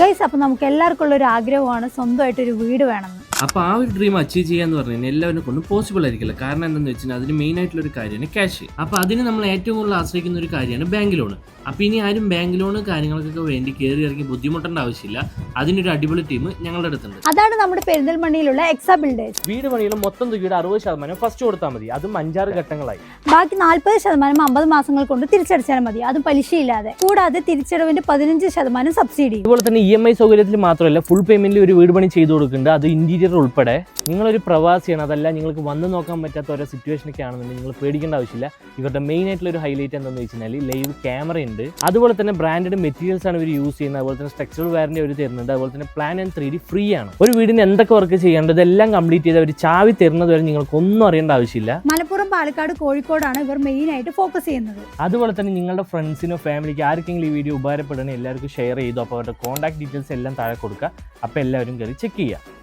Guys, അപ്പോൾ നമുക്ക് എല്ലാവർക്കും ഉള്ള ഒരു ആഗ്രഹമാണ് സ്വന്തമായിട്ടൊരു വീട് വേണമെന്ന്. അപ്പോൾ ആ ഒരു ഡ്രീം അച്ചീവ് ചെയ്യാന്ന് പറഞ്ഞു കഴിഞ്ഞാൽ എല്ലാവരും കൊണ്ട് പോസിബിൾ ആയിരിക്കില്ല. കാരണം എന്താണെന്ന് വെച്ചാൽ അതിന് മെയിൻ ആയിട്ടുള്ള ഒരു കാര്യമാണ് ക്യാഷ്. അപ്പോൾ അതിന് നമ്മൾ ഏറ്റവും കൂടുതൽ ആശ്രയിക്കുന്ന ഒരു കാര്യമാണ് ബാങ്ക് ലോൺ. അപ്പോൾ ഇനി ആരും ബാങ്ക് ലോൺ കാര്യങ്ങൾക്കൊക്കെ വേണ്ടി കയറി ഇറങ്ങി ബുദ്ധിമുട്ടേണ്ട ആവശ്യമില്ല. അതിനൊരു അടിപൊളി ടീം ഞങ്ങളുടെ അടുത്തുണ്ട്. അതാണ് നമ്മുടെ പെരിന്തൽമണ്ണയിലുള്ള എക്സാ ബിൽഡേഴ്സ്. വീട് പണിയിലും മൊത്തം തുകയുടെ 60% ഫസ്റ്റ് കൊടുത്താൽ മതി, അതും 5-6 ഘട്ടങ്ങളായി. ബാക്കി 40% 50 മാസങ്ങൾ കൊണ്ട് തിരിച്ചടച്ചാൽ മതി, അതും പലിശയില്ലാതെ. കൂടാതെ തിരിച്ചടവിന്റെ 15% സബ്സിഡി. അതുപോലെ തന്നെ EMI സൗകര്യത്തിൽ മാത്രമല്ല ഫുൾ പേയ്മെന്റിൽ ഒരു വീട് പണി ചെയ്തു കൊടുക്കുന്നുണ്ട്, അത് ഇന്റീരിയർ ഉൾപ്പെടെ. നിങ്ങളൊരു പ്രവാസിയാണ്, അതല്ല നിങ്ങൾക്ക് വന്ന് നോക്കാൻ പറ്റാത്ത ഓരോ സിറ്റുവേഷനൊക്കെ ആണെന്നുണ്ടെങ്കിൽ നിങ്ങൾ പേടിക്കേണ്ട ആവശ്യമില്ല. ഇവരുടെ മെയിൻ ആയിട്ടുള്ള ഒരു ഹൈലൈറ്റ് എന്താണെന്ന് വെച്ച് കഴിഞ്ഞാൽ ലൈവ് ക്യാമറ ഉണ്ട്. അതുപോലെ തന്നെ ബ്രാൻഡഡ് മെറ്റീരിയൽസ് ആണ് ഇവർ യൂസ് ചെയ്യുന്നത്. അതുപോലെ തന്നെ സ്ട്രക്ചറൽ വാറന്റി അവർ തരുന്നുണ്ട്. അതുപോലെ തന്നെ പ്ലാൻ ആൻഡ് 3D ഫ്രീ ആണ്. ഒരു വീടിന് എന്തൊക്കെ വർക്ക് ചെയ്യേണ്ടത് എല്ലാം കംപ്ലീറ്റ് ചെയ്ത് അവർ ചാവി തരുന്നത് വരെ നിങ്ങൾക്ക് ഒന്നും അറിയേണ്ട ആവശ്യമില്ല. മലപ്പുറം, പാലക്കാട്, കോഴിക്കോടാണ് ഇവർ മെയിൻ ആയിട്ട് ഫോക്കസ് ചെയ്യുന്നത്. അതുപോലെ തന്നെ നിങ്ങളുടെ ഫ്രണ്ട്സിനോ ഫാമിലിക്ക് ആർക്കെങ്കിലും ഈ വീഡിയോ ഉപകാരപ്പെടണേ എല്ലാവർക്കും ഷെയർ ചെയ്തു. അപ്പോൾ അവരുടെ കോൺടാക്ട് ഡീറ്റെയിൽസ് എല്ലാം താഴെ കൊടുക്കുക. അപ്പോൾ എല്ലാവരും കയറി ചെക്ക് ചെയ്യുക.